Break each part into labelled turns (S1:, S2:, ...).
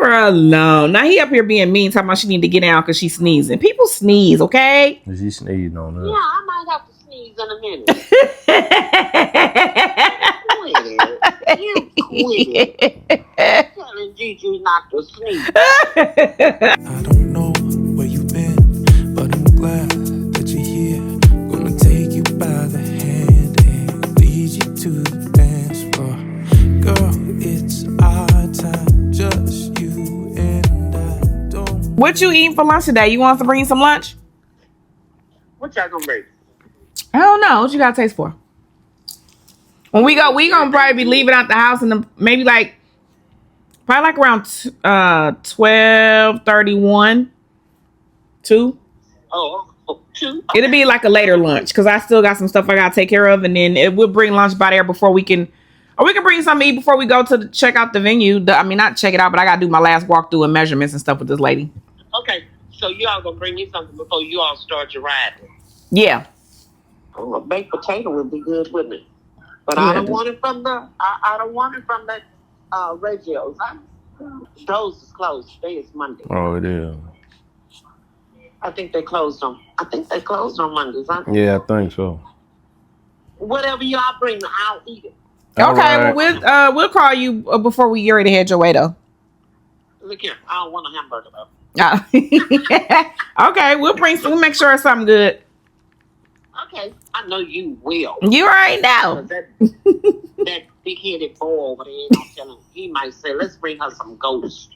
S1: her alone. Now he up here being mean, talking about she need to get down because she's sneezing. People sneeze, okay?
S2: She sneezed on her.
S3: Yeah, I might have to sneeze in a minute. Quit it. You quit it. I'm telling Gigi not to sneeze.
S4: I don't know where you've been, but I'm glad that you're here. Gonna take you by the hand and lead you to the dance floor. Girl, it's our time, just you and I. Don't.
S1: What you eating for lunch today? You want us to bring you some lunch?
S3: What y'all gonna bring?
S1: I don't know. What you got to taste for? When we go, we gonna probably be leaving out the house and maybe like probably like around 12:31, 2.
S3: Oh, 2.
S1: It'll be like a later lunch because I still got some stuff I gotta take care of, and then we'll bring lunch by there before we can, or we can bring something to eat before we go to check out the venue. I mean, not check it out, but I gotta do my last walkthrough and measurements and stuff with this lady.
S3: Okay, so you all gonna bring me something before you all start your ride?
S1: Yeah.
S3: Oh, a baked potato would be good, wouldn't it? But I don't want it from the. I don't want it from the Reggio's. Those is closed. Today is Monday.
S2: Oh, it is.
S3: I think they closed on. Mondays.
S2: Yeah, I think so.
S3: Whatever y'all bring, I'll eat it.
S2: All
S1: Okay,
S2: right.
S1: well we'll call you before we get ready to head your way though.
S3: Look here, I don't want a hamburger though.
S1: Okay, we'll make sure it's something good.
S3: Okay, I know you will.
S1: You already know.
S3: That big-headed boy over there, I'm telling him, he might say, "Let's bring her some ghosts."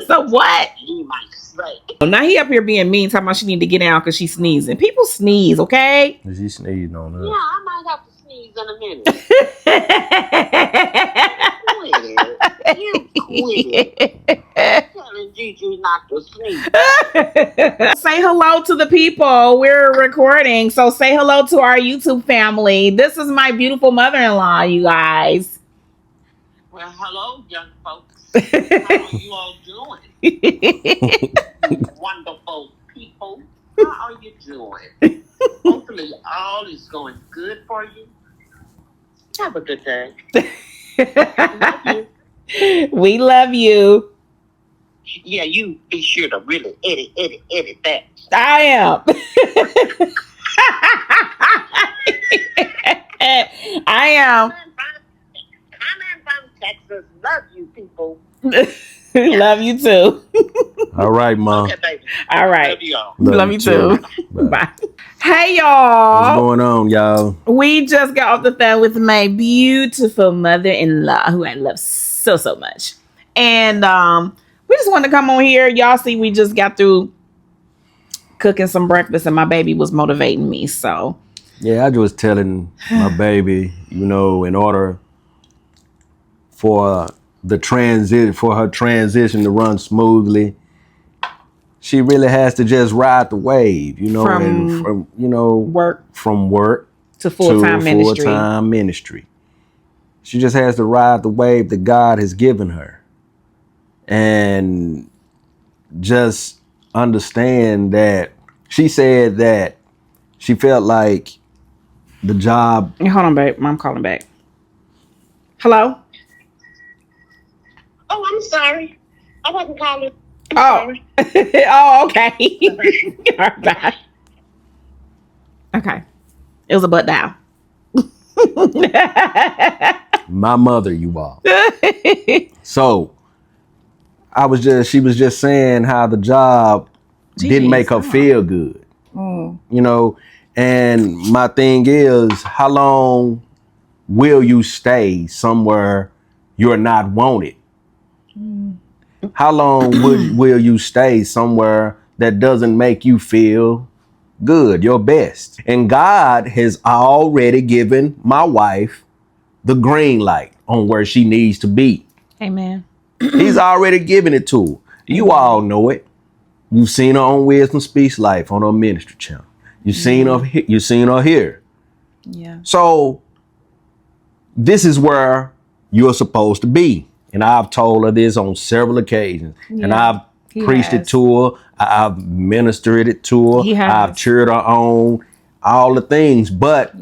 S1: So what?
S3: He might say.
S1: Now he up here being mean, talking about she need to get down because she's sneezing. People sneeze, okay?
S2: She sneezed on her.
S3: Yeah, I might have to sneeze in a minute. Quit it. You quit it. I'm telling Gigi not to sneeze.
S1: Say hello to the people. We're recording, so say hello to our YouTube family. This is my beautiful mother-in-law, you guys.
S3: Well, hello, young folks. How are you all doing? You wonderful people. How are you doing? Hopefully all is going good for you. Have a good day. Love you.
S1: We love you.
S3: Yeah, you be sure to really edit that.
S1: I am. I am.
S3: I'm from Texas. Love you, people.
S1: Love you too.
S2: All right, Mom.
S3: Okay, baby.
S1: All right.
S3: Love you all.
S1: Love you too.
S2: Bye.
S1: Bye. Hey, y'all.
S2: What's going on, y'all?
S1: We just got off the phone with my beautiful mother-in-law, who I love so much. And we just wanted to come on here. Y'all see, we just got through cooking some breakfast, and my baby was motivating me. So
S2: Yeah, I was telling my baby, in order for her transition to run smoothly, she really has to just ride the wave, from work
S1: to full-time
S2: ministry. She just has to ride the wave that God has given her, and just understand that she said that she felt like the job.
S1: Hold on, babe. Mom calling back. Hello?
S3: Oh, I'm sorry. I wasn't calling.
S1: Oh, okay. All right. Okay. It was a butt dial.
S2: My mother, you all. So she was just saying how the job didn't make her feel good. And my thing is, how long will you stay somewhere you're not wanted? How long will you stay somewhere that doesn't make you feel good, your best? And God has already given my wife the green light on where she needs to be.
S1: Amen.
S2: He's already given it to her. You all know it. You've seen her on Wisdom Speaks Life on her ministry channel. You've seen her here.
S1: Yeah.
S2: So this is where you're supposed to be. And I've told her this on several occasions. Yeah, and I've preached it to her. I've ministered it to her. I've cheered her on, all the things. But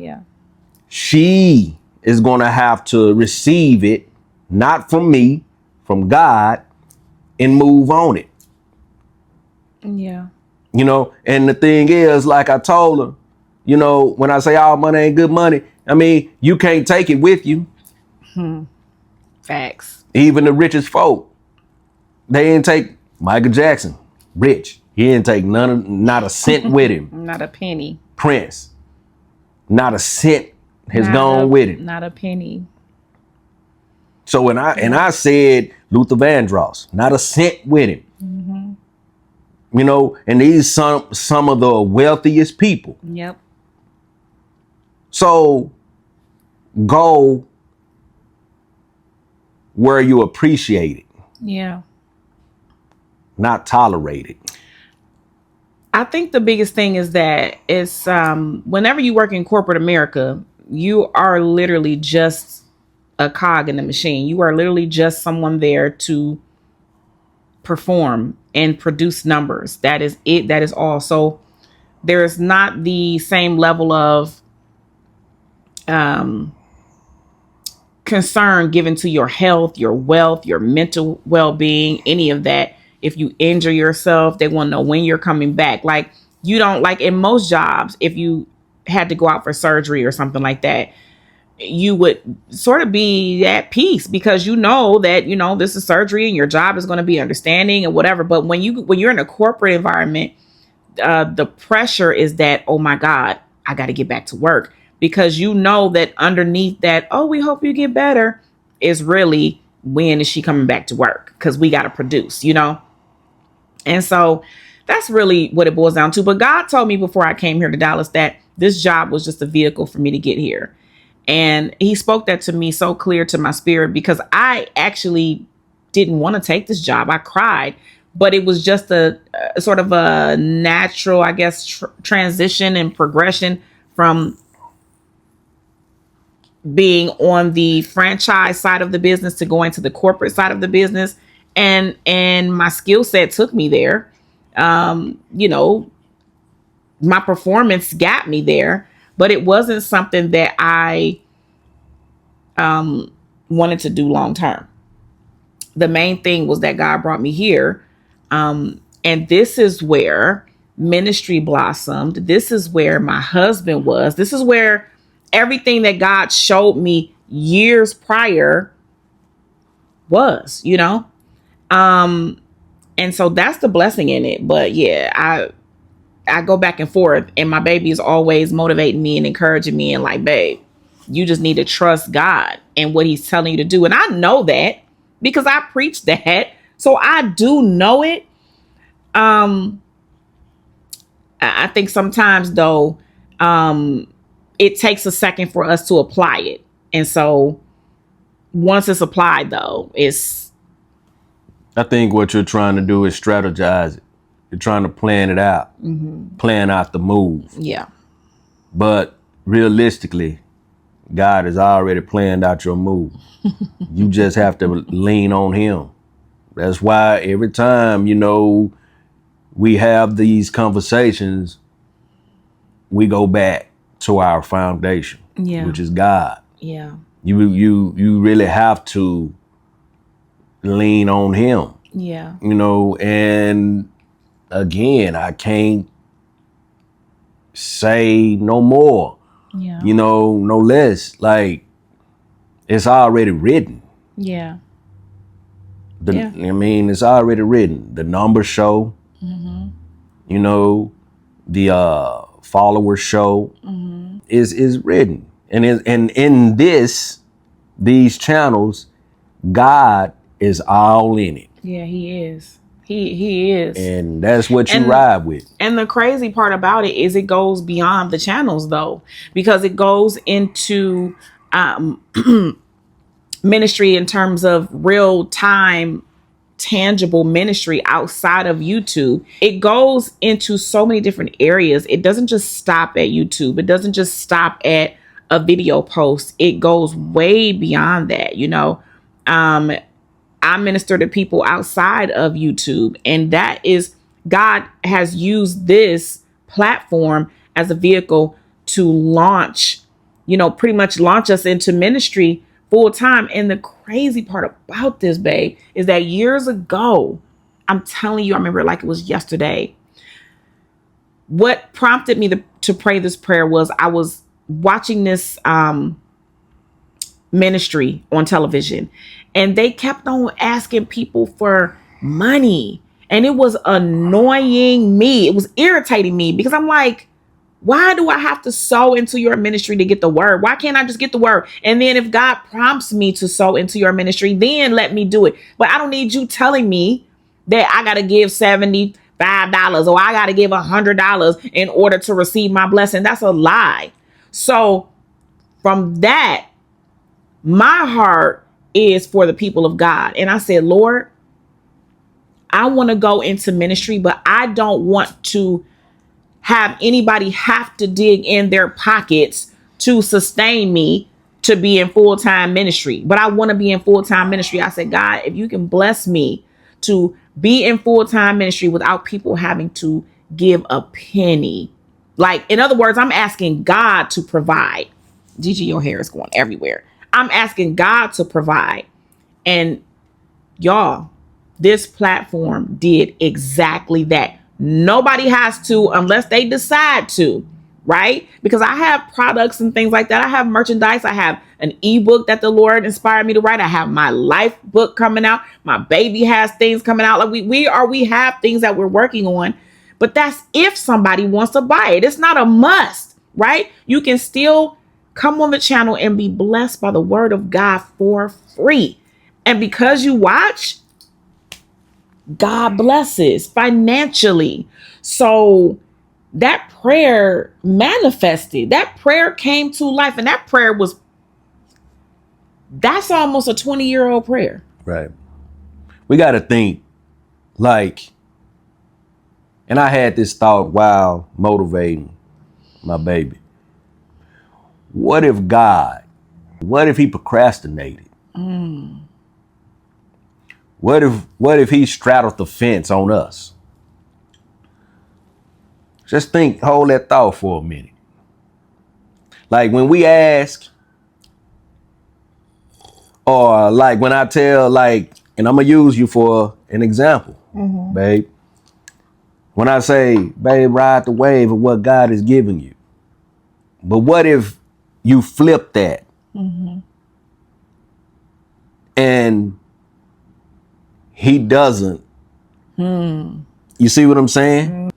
S2: she is going to have to receive it, not from me, from God, and move on it.
S1: Yeah.
S2: You know, and the thing is, like I told her, you know, when I say all money ain't good money, I mean, you can't take it with you.
S1: Facts.
S2: Even the richest folk, they didn't take Michael Jackson, rich. He didn't take not a cent with him.
S1: Not a penny.
S2: Prince, not a cent has
S1: Not
S2: gone with him.
S1: Not a penny.
S2: So when I said Luther Vandross, not a cent with him. You know, and these some of the wealthiest people.
S1: Yep.
S2: So go where you appreciate it,
S1: Yeah.
S2: not tolerate it.
S1: I think the biggest thing is that it's whenever you work in corporate America, you are literally just a cog in the machine. You are literally just someone there to perform and produce numbers. That is it. That is all. So there's not the same level of concern given to your health, your wealth, your mental well-being, any of that. If you injure yourself, they want to know when you're coming back. Like, you don't, like in most jobs, if you had to go out for surgery or something like that, you would sort of be at peace because you know that, you know, this is surgery and your job is going to be understanding and whatever. But when you're in a corporate environment, the pressure is that, oh my God, I got to get back to work, because you know that underneath that, oh, we hope you get better, is really, when is she coming back to work? Because we got to produce, you know? And so that's really what it boils down to. But God told me before I came here to Dallas that this job was just a vehicle for me to get here. And he spoke that to me so clear to my spirit, because I actually didn't want to take this job. I cried, but it was just a sort of a natural, I guess, transition and progression from being on the franchise side of the business to going to the corporate side of the business. And my skill set took me there. You know, my performance got me there, but it wasn't something that I wanted to do long term. The main thing was that God brought me here. And this is where ministry blossomed. This is where my husband was. This is where everything that God showed me years prior was, you know? And so that's the blessing in it. But yeah, I go back and forth, and my baby is always motivating me and encouraging me and like, babe, you just need to trust God and what he's telling you to do. And I know that because I preach that. So I do know it. I think sometimes though, it takes a second for us to apply it. And so once it's applied though,
S2: I think what you're trying to do is strategize it. You're trying to plan it out, plan out the move.
S1: yeah.
S2: But realistically, God has already planned out your move. You just have to lean on him. That's why every time, you know, we have these conversations, we go back to our foundation, which is God.
S1: Yeah.
S2: You really have to lean on him.
S1: Yeah.
S2: You know, and again, I can't say no more.
S1: Yeah.
S2: You know, no less. Like, it's already written.
S1: Yeah.
S2: I mean, it's already written. The numbers show. You know, the followers show. Is written, and in these channels, God is all in it.
S1: Yeah, he is. He is.
S2: And that's what you ride with.
S1: And the crazy part about it is it goes beyond the channels though, because it goes into ministry in terms of real time, tangible ministry outside of YouTube. It goes into so many different areas. It doesn't just stop at YouTube. It doesn't just stop at a video post. It goes way beyond that, you know. I minister to people outside of YouTube, and that is, God has used this platform as a vehicle to launch, you know, pretty much launch us into ministry full time. And the crazy part about this, babe, is that years ago, I'm telling you, I remember it like it was yesterday. What prompted me to pray this prayer was I was watching this ministry on television, and they kept on asking people for money. And it was annoying me. It was irritating me because I'm like, why do I have to sow into your ministry to get the word? Why can't I just get the word? And then if God prompts me to sow into your ministry, then let me do it. But I don't need you telling me that I got to give $75 or I got to give $100 in order to receive my blessing. That's a lie. So from that, my heart is for the people of God. And I said, Lord, I want to go into ministry, but I don't want to have anybody have to dig in their pockets to sustain me to be in full-time ministry. But I want to be in full-time ministry. I said, God, if you can bless me to be in full-time ministry without people having to give a penny. Like, in other words, I'm asking God to provide. Gigi, your hair is going everywhere. I'm asking God to provide. And y'all, this platform did exactly that. Nobody has to unless they decide to, right? Because I have products and things like that. I have merchandise. I have an ebook that the Lord inspired me to write. I have my life book coming out. My baby has things coming out. Like we have things that we're working on. But that's if somebody wants to buy it. It's not a must, right? You can still come on the channel and be blessed by the word of God for free. And because you watch, God blesses financially. So that prayer manifested. That prayer came to life. And that prayer that's almost a 20-year-old prayer.
S2: Right. We got to think like, and I had this thought while motivating my baby. What if he procrastinated? What if he straddled the fence on us? Just hold that thought for a minute. Like when we ask, or like when I tell, like, and I'm gonna use you for an example, babe. When I say, babe, ride the wave of what God is giving you. But what if you flip that? And he doesn't. You see what I'm saying?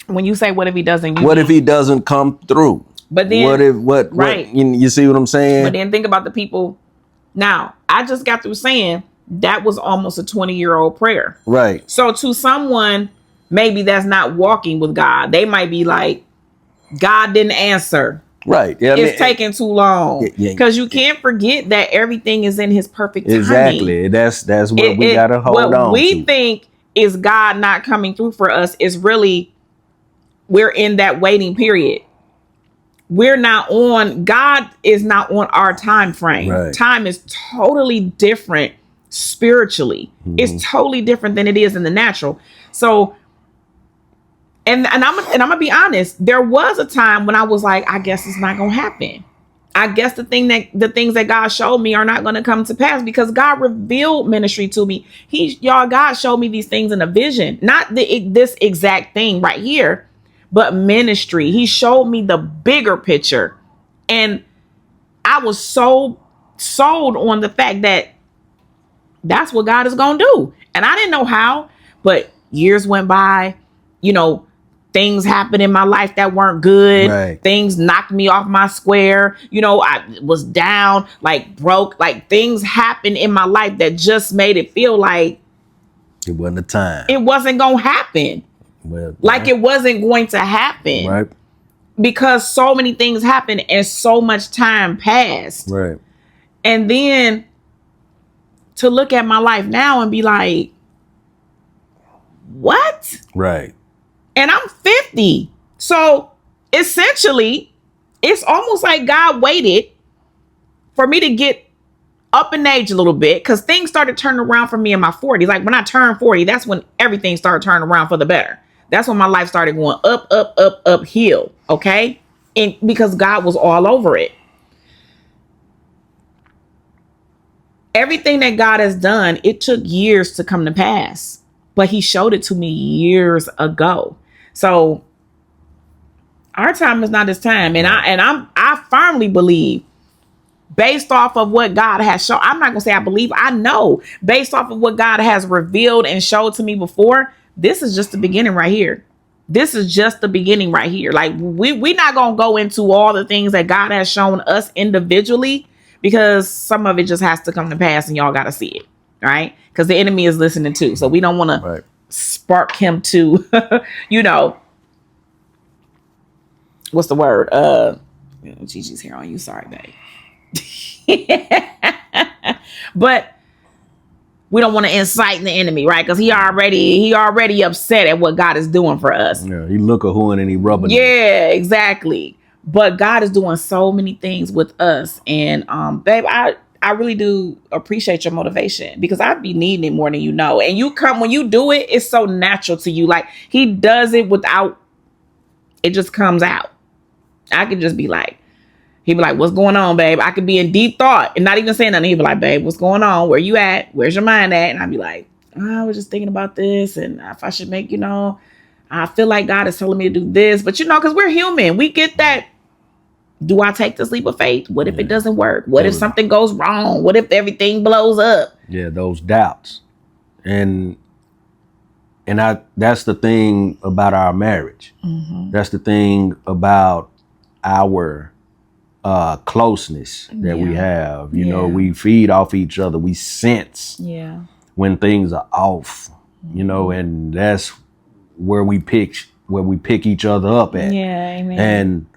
S1: When you say, what if he doesn't?
S2: What if he doesn't come through?
S1: But then,
S2: what you see what I'm saying?
S1: But then think about the people. Now, I just got through saying that was almost a 20-year-old prayer.
S2: Right.
S1: So to someone, maybe that's not walking with God. They might be like, God didn't answer.
S2: Right.
S1: Yeah, it's taking too long. Because you can't forget that everything is in his perfect timing.
S2: Exactly. That's what we got to hold on to.
S1: What we think is God not coming through for us is really, we're in that waiting period. God is not on our time frame. Right. Time is totally different spiritually. It's totally different than it is in the natural. So, and I'm gonna be honest, there was a time when I was like, I guess it's not gonna happen. I guess the things that God showed me are not gonna come to pass, because God revealed ministry to me. God showed me these things in a vision, not this exact thing right here, but ministry. He showed me the bigger picture. And I was so sold on the fact that that's what God is going to do. And I didn't know how, but years went by, things happened in my life that weren't good. Right. Things knocked me off my square. I was down, like broke, like things happened in my life that just made it feel like
S2: it wasn't the time.
S1: It wasn't going to happen. Well, like it wasn't going to happen. Right. Because so many things happened and so much time passed.
S2: Right.
S1: And then to look at my life now and be like, what?
S2: Right.
S1: And I'm 50. So essentially, it's almost like God waited for me to get up in age a little bit, because things started turning around for me in my 40s. Like when I turned 40, that's when everything started turning around for the better. That's when my life started going uphill. Okay. And because God was all over it. everything that God has done, it took years to come to pass, but he showed it to me years ago. So our time is not his time. And I firmly believe, based off of what God has shown, I'm not gonna say I believe, I know, based off of what God has revealed and showed to me before, this is just the beginning right here. This is just the beginning right here. Like we not gonna go into all the things that God has shown us individually, because some of it just has to come to pass and y'all gotta see it, right? Because the enemy is listening too. So we don't want to spark him to, what's the word? Gigi's here on you. Sorry, babe. But we don't want to incite the enemy, right? Because he already upset at what God is doing for us.
S2: Yeah, he look a hooing and he rubbing.
S1: Yeah, exactly. But God is doing so many things with us. And babe, I really do appreciate your motivation, because I'd be needing it more than you know. And when you do it, it's so natural to you. Like he does it without, it just comes out. I could just be like, he'd be like, what's going on, babe? I could be in deep thought and not even saying nothing. He'd be like, babe, what's going on? Where you at? Where's your mind at? And I'd be like, I was just thinking about this. And if I should make, I feel like God is telling me to do this. But, because we're human, we get that. Do I take this leap of faith? What if it doesn't work? What if something goes wrong? What if everything blows up?
S2: Yeah, those doubts. And that's the thing about our marriage. Mm-hmm. That's the thing about our closeness that we have. You know, we feed off each other. We sense when things are off, and that's where we pick each other up at.
S1: Yeah, amen.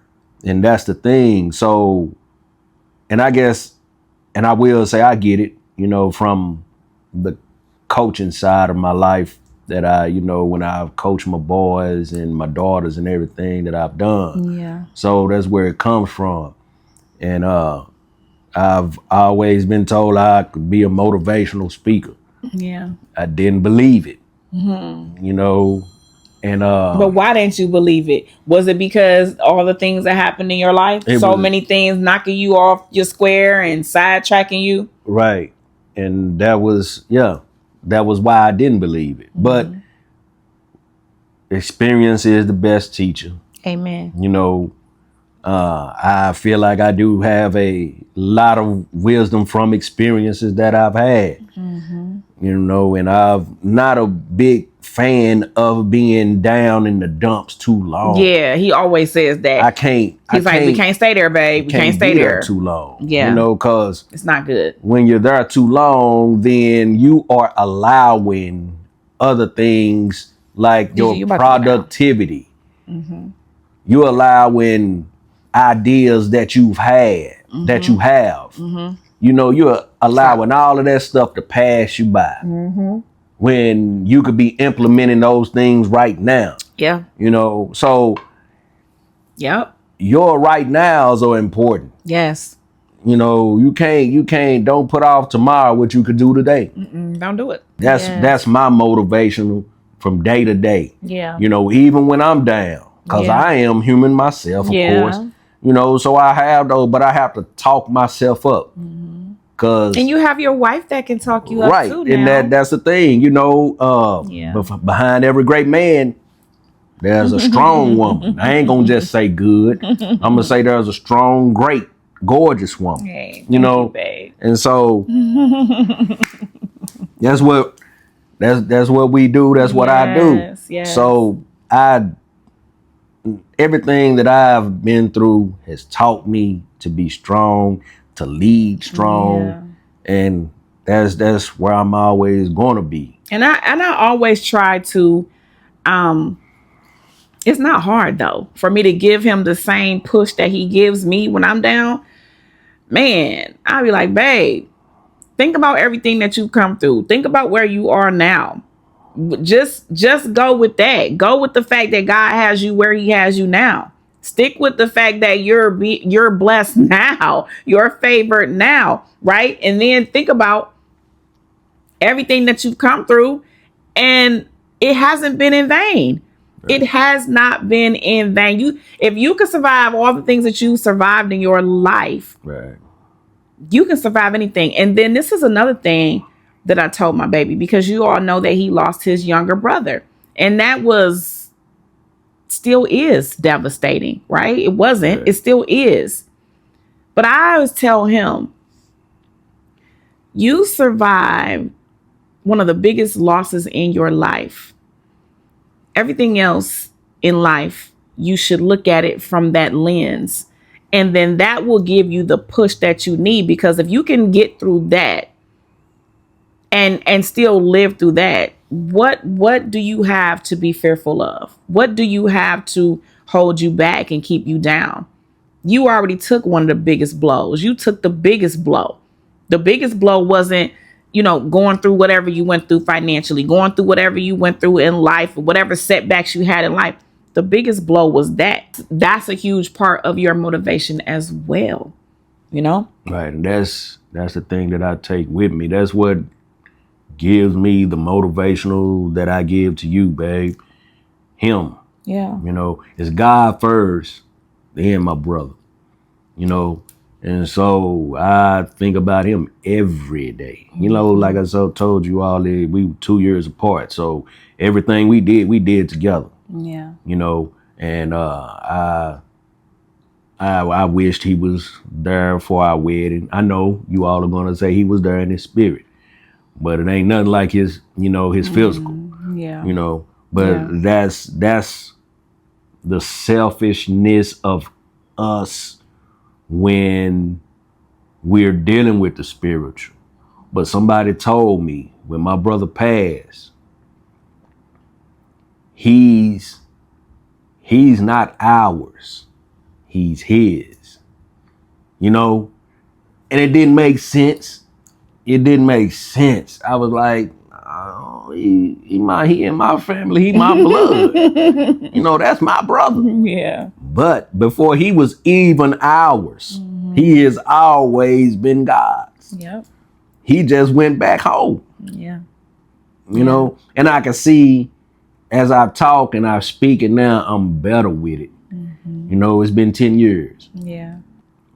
S2: And that's the thing. So, and I guess, and I will say I get it, from the coaching side of my life, that I, when I've coached my boys and my daughters and everything that I've done.
S1: Yeah.
S2: So that's where it comes from. And I've always been told I could be a motivational speaker. Yeah. I didn't believe it. Mm-hmm. And
S1: but why didn't you believe it? Was it because all the things that happened in your life? Many things knocking you off your square and sidetracking you?
S2: Right. And that was why I didn't believe it. Mm-hmm. But experience is the best teacher.
S1: Amen.
S2: I feel like I do have a lot of wisdom from experiences that I've had. Mm-hmm. And I'm not a big fan of being down in the dumps too long.
S1: Yeah, he always says that.
S2: I can't.
S1: He's like, we can't stay there, babe. We can't stay there
S2: too long.
S1: Yeah.
S2: Because
S1: it's not good.
S2: When you're there too long, then you are allowing other things like your productivity. Mm-hmm. You're allowing ideas that you've had, that you have. Mm-hmm. You're allowing all of that stuff to pass you by. Mm-hmm. When you could be implementing those things right now.
S1: Yeah.
S2: So.
S1: Yep.
S2: Your right nows are important.
S1: Yes.
S2: You can't, don't put off tomorrow what you could do today.
S1: Don't do it.
S2: That's my motivation from day to day.
S1: Yeah.
S2: Even when I'm down, because I am human myself, of course. So I have those, but I have to talk myself up.
S1: And you have your wife that can talk you up too now.
S2: And that's the thing, behind every great man, there's a strong woman. I ain't gonna just say good. I'm gonna say there's a strong, great, gorgeous woman.
S1: Hey, you, babe.
S2: And so that's what we do. That's what I do. Yes. So everything that I've been through has taught me to be strong, to lead strong, and that's where I'm always gonna be.
S1: And I always try to. It's not hard though for me to give him the same push that he gives me when I'm down. Man, I'll be like, babe, think about everything that you've come through. Think about where you are now. Just go with that. Go with the fact that God has you where he has you now. Stick with the fact that you're blessed now, you're favored now, right? And then think about everything that you've come through, and it hasn't been in vain. Right. It has not been in vain. If you could survive all the things that you survived in your life,
S2: right,
S1: You can survive anything. And then this is another thing that I told my baby, because you all know that he lost his younger brother. And that was, still is devastating, right? It wasn't,
S2: Right.
S1: it still is. But I always tell him, you survived one of the biggest losses in your life. Everything else in life, you should look at it from that lens. And then that will give you the push that you need, because if you can get through that and still live through that, what do you have to be fearful of? What do you have to hold you back and keep you down? You already took one of the biggest blows. You took the biggest blow. The biggest blow wasn't, going through whatever you went through financially, going through whatever you went through in life, whatever setbacks you had in life. The biggest blow was that. That's a huge part of your motivation as well.
S2: Right. And that's the thing that I take with me. That's what gives me the motivational that I give to you, babe. Him.
S1: Yeah.
S2: It's God first, then my brother. And so I think about him every day. Like I told you all, we were 2 years apart. So everything we did together.
S1: Yeah.
S2: And I wished he was there for our wedding. I know you all are gonna say he was there in his spirit, but it ain't nothing like his physical.
S1: Yeah.
S2: But
S1: Yeah.
S2: that's the selfishness of us when we're dealing with the spiritual. But somebody told me when my brother passed, he's not ours, he's his. And it didn't make sense. I was like, oh, he in my family, he my blood. That's my brother.
S1: Yeah.
S2: But before he was even ours, he has always been God's.
S1: Yep.
S2: He just went back home.
S1: Yeah.
S2: And I can see as I talk and I speak it now, I'm better with it. It's been 10 years.
S1: Yeah.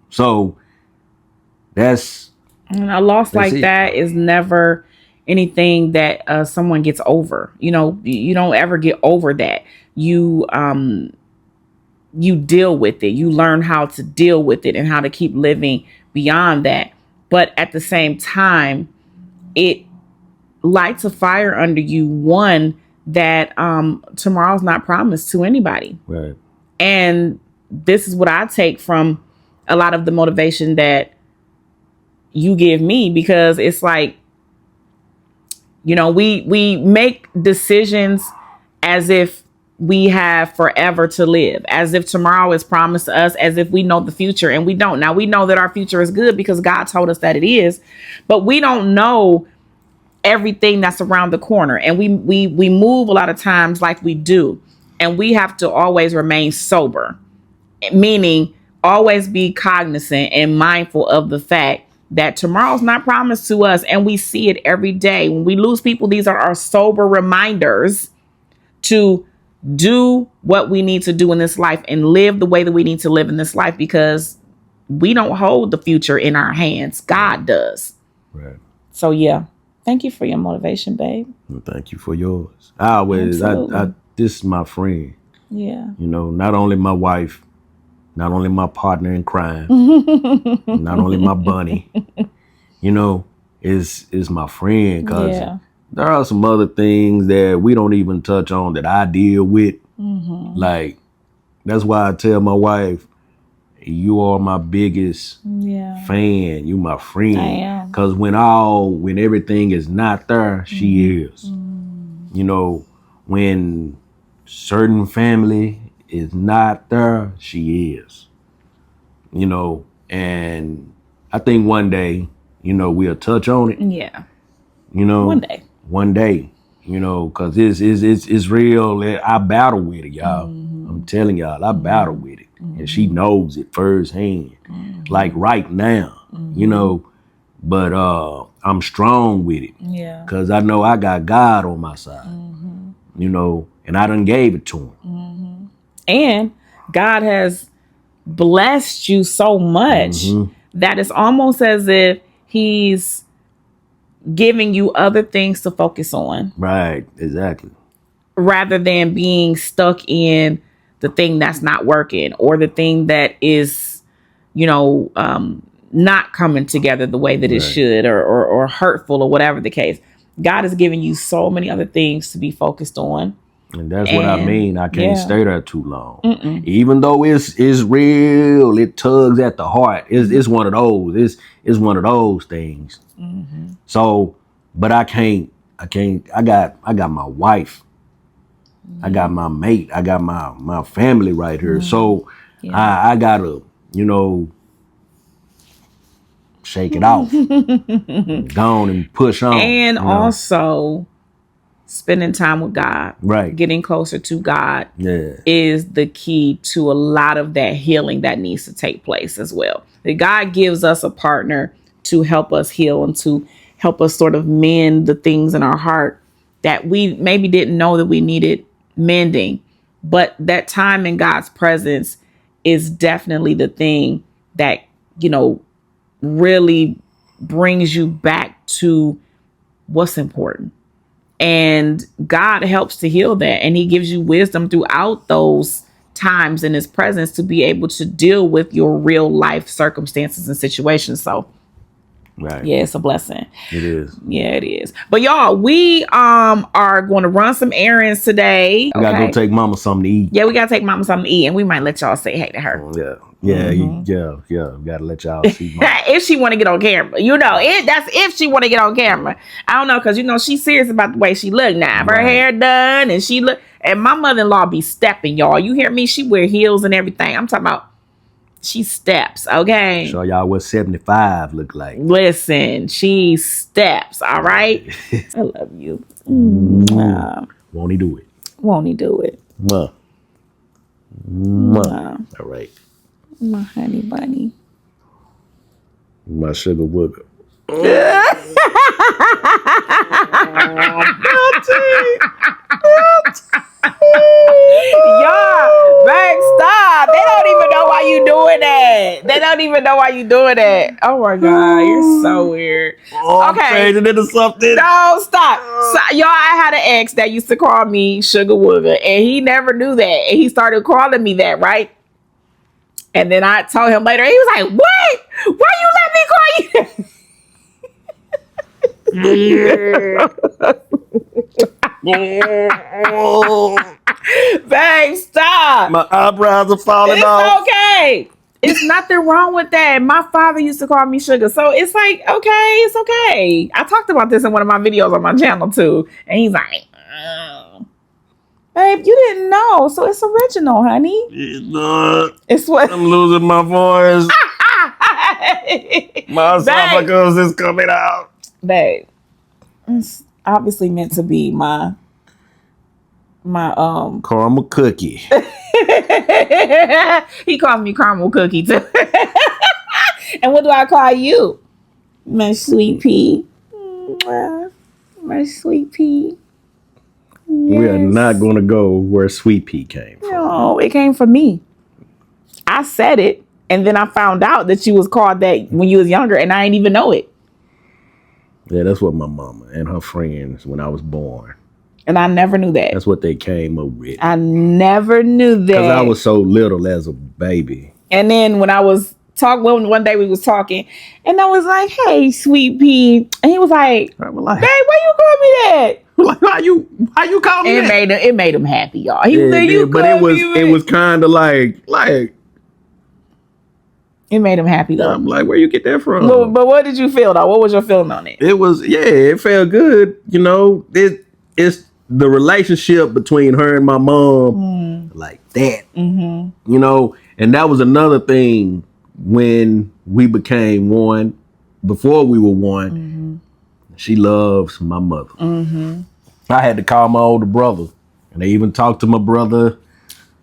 S2: So that's
S1: a loss like
S2: it.
S1: that is never anything that someone gets over. You don't ever get over that. You deal with it. You learn how to deal with it and how to keep living beyond that. But at the same time, it lights a fire under you, one that tomorrow's not promised to anybody.
S2: Right.
S1: And this is what I take from a lot of the motivation that you give me, because it's like, we make decisions as if we have forever to live, as if tomorrow is promised to us, as if we know the future, and we don't. Now, we know that our future is good because God told us that it is, but we don't know everything that's around the corner. And we move a lot of times like we do, and we have to always remain sober, meaning always be cognizant and mindful of the fact that tomorrow's not promised to us, and we see it every day. When we lose people, these are our sober reminders to do what we need to do in this life and live the way that we need to live in this life, because we don't hold the future in our hands. God does.
S2: Right.
S1: So yeah, thank you for your motivation, babe.
S2: Well, thank you for yours. I this is my friend.
S1: Yeah.
S2: Not only my wife, not only my partner in crime, not only my bunny, is my friend, because there are some other things that we don't even touch on that I deal with. Like, that's why I tell my wife, you are my biggest fan. You my friend.
S1: I am.
S2: Because when everything is not there, she is. When certain family is not there, she is. And I think one day, we'll touch on it.
S1: Yeah. One day.
S2: Because it's real. I battle with it, y'all. I'm telling y'all, I battle with it. And she knows it firsthand. Like right now, but I'm strong with it.
S1: Yeah.
S2: Because I know I got God on my side. And I done gave it to him.
S1: And God has blessed you so much that it's almost as if he's giving you other things to focus on
S2: Right. Exactly.
S1: rather than being stuck in the thing that's not working or the thing that is, not coming together the way that it
S2: Right.
S1: should, or hurtful, or whatever the case. God is giving you so many other things to be focused on.
S2: And that's what I
S1: And,
S2: mean. I can't
S1: yeah.
S2: stay there too long.
S1: Mm-mm.
S2: Even though it's real, it tugs at the heart. It's one of those. It's one of those things.
S1: Mm-hmm.
S2: So, but I can't. I got my wife. I got my mate. I got my family right here. So
S1: Yeah.
S2: I gotta, shake it off. Go on and push on.
S1: And also spending time with God,
S2: Right.
S1: getting closer to God,
S2: Yeah.
S1: is the key to a lot of that healing that needs to take place as well. That God gives us a partner to help us heal and to help us sort of mend the things in our heart that we maybe didn't know that we needed mending. But that time in God's presence is definitely the thing that, really brings you back to what's important. And God helps to heal that. And he gives you wisdom throughout those times in his presence to be able to deal with your real life circumstances and situations. So,
S2: Right.
S1: yeah, it's a blessing.
S2: It is.
S1: Yeah, it is. But y'all, we are going to run some errands today.
S2: We gotta go take mama something to eat.
S1: Yeah, we got to take mama something to eat. And we might let y'all say hey to her.
S2: Yeah. Yeah.
S1: Mhm.
S2: Yeah. Gotta let y'all see mama.
S1: If she want to get on camera, that's if she want to get on camera. I don't know, because she's serious about the way she look now. Her
S2: Right.
S1: hair done, and she look. And my mother-in-law be stepping, y'all. You hear me? She wear heels and everything. I'm talking about she steps. Okay.
S2: Show y'all what 75 look like.
S1: Listen, she steps. All right. I love you. Mwah.
S2: Won't he do it?
S1: Won't he do it?
S2: Mwah.
S1: Mwah.
S2: All right.
S1: My honey bunny.
S2: My sugar wooger.
S1: Y'all, babe, stop. They don't even know why you doing that. They don't even know why you doing that. Oh my God, you're so weird.
S2: I'm changing into something.
S1: No, stop. So, y'all, I had an ex that used to call me Sugar Wooger, and he never knew that. And he started calling me that, right? And then I told him later, he was like, what? Why you let me call you that? Babe, stop.
S2: My eyebrows are falling
S1: It's
S2: off.
S1: okay. It's nothing wrong with that. My father used to call me Sugar. So it's like, okay, it's okay. I talked about this in one of my videos on my channel too. And he's like, babe, you didn't know. So it's original, honey.
S2: It's not.
S1: It's what.
S2: I'm losing my voice. My esophagus is coming out.
S1: Babe, it's obviously meant to be my
S2: Caramel cookie.
S1: he calls me caramel cookie too. And what do I call you? My sweet pea. My sweet pea.
S2: We are not going to go where Sweet Pea came from.
S1: No, it came from me. I said it, and then I found out that you was called that when you was younger, and I didn't even know it.
S2: Yeah, that's what my mama and her friends, when I was born,
S1: And I never knew that.
S2: that's what they came up with.
S1: I never knew that.
S2: Because I was so little as a baby.
S1: And then when I was one day we was talking, and I was like, "Hey, sweet pea," and he was like,
S2: I was like,
S1: "Babe, why you call me that?"
S2: like, why you call me that?
S1: It made him happy, y'all. He
S2: Yeah,
S1: was like,
S2: it
S1: "You
S2: did, but
S1: call me
S2: it
S1: that."
S2: was kind of like
S1: It made him happy though.
S2: I'm like, where you get that from?
S1: But what did you feel though? What was your feeling on it?
S2: It was, it felt good. It's the relationship between her and my mom, like that.
S1: Mm-hmm.
S2: And that was another thing when we became one. Before we were one, she loves my mother.
S1: Mm-hmm.
S2: I had to call my older brother, and they even talked to my brother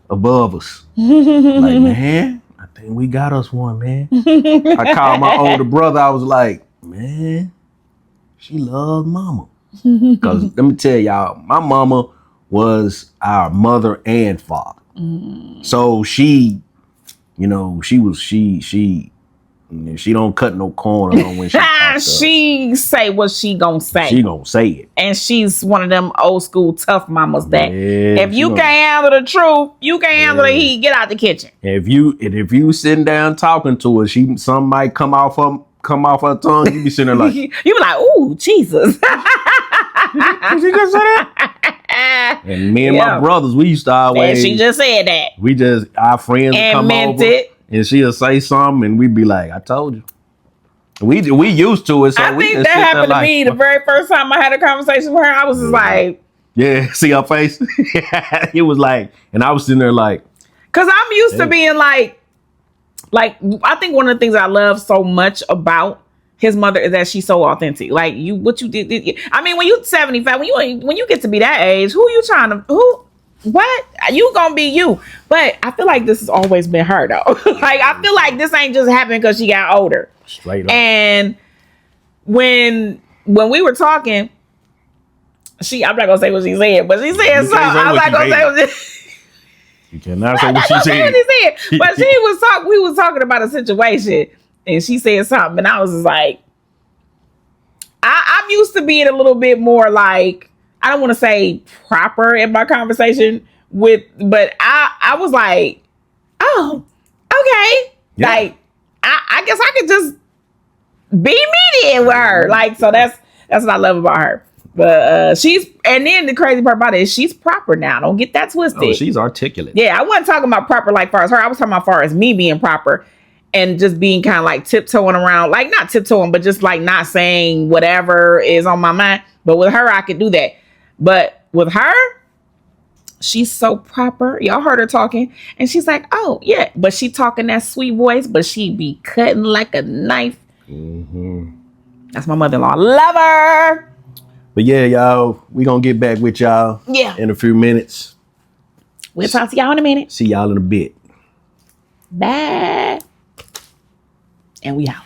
S2: above us. Like, man, I think we got us one, man. I called my older brother. I was like, man, she loves mama. Because let me tell y'all, my mama was our mother and father. So she And she don't cut no corner on when she talks to us.
S1: She say what she gonna say.
S2: She gonna say it.
S1: And she's one of them old school tough mamas that if you
S2: gonna,
S1: can't handle the truth, you can't handle the heat, get out the kitchen.
S2: If you sitting down talking to her, some might come off her tongue. You be sitting there like
S1: you be like, ooh, Jesus.
S2: Did she just say that? And me and my brothers, we used to always.
S1: And she just said that.
S2: Our friends would come
S1: meant
S2: over.
S1: It.
S2: And she'll say something, and we'd be like, "I told you." We used to it. So
S1: I think that happened to me the very first time I had a conversation with her. I was just like,
S2: "Yeah, see her face." It was like, and I was sitting there like,
S1: because I'm used to being like I think one of the things I love so much about his mother is that she's so authentic. Like what you did. I mean, when you 75, when you get to be that age, what you gonna be you? But I feel like this has always been her though. Like I feel like this ain't just happened because she got older.
S2: Straight up.
S1: And when we were talking, I'm not gonna say what she said, but she said something. I'm not gonna say what she
S2: You cannot say what she said.
S1: But we was talking about a situation, and she said something, and I was just like, I'm used to being a little bit more like, I don't want to say proper in my conversation but I was like, oh, okay. Yeah. Like, I guess I could just be mediated with her. Like, so that's what I love about her. But and then the crazy part about it is she's proper now. Don't get that twisted.
S2: Oh, she's articulate.
S1: Yeah, I wasn't talking about proper like far as her. I was talking about far as me being proper and just being kind of like tiptoeing around, like not tiptoeing, but just like not saying whatever is on my mind. But with her, I could do that. But with her, she's so proper. Y'all heard her talking, and she's like, "Oh yeah," but she talking that sweet voice, but she be cutting like a knife. Mm-hmm. That's my mother-in-law. Love her.
S2: But yeah, y'all, we gonna get back with y'all. In a few minutes.
S1: We'll talk to y'all in a minute.
S2: See y'all in a bit.
S1: Bye. And we out.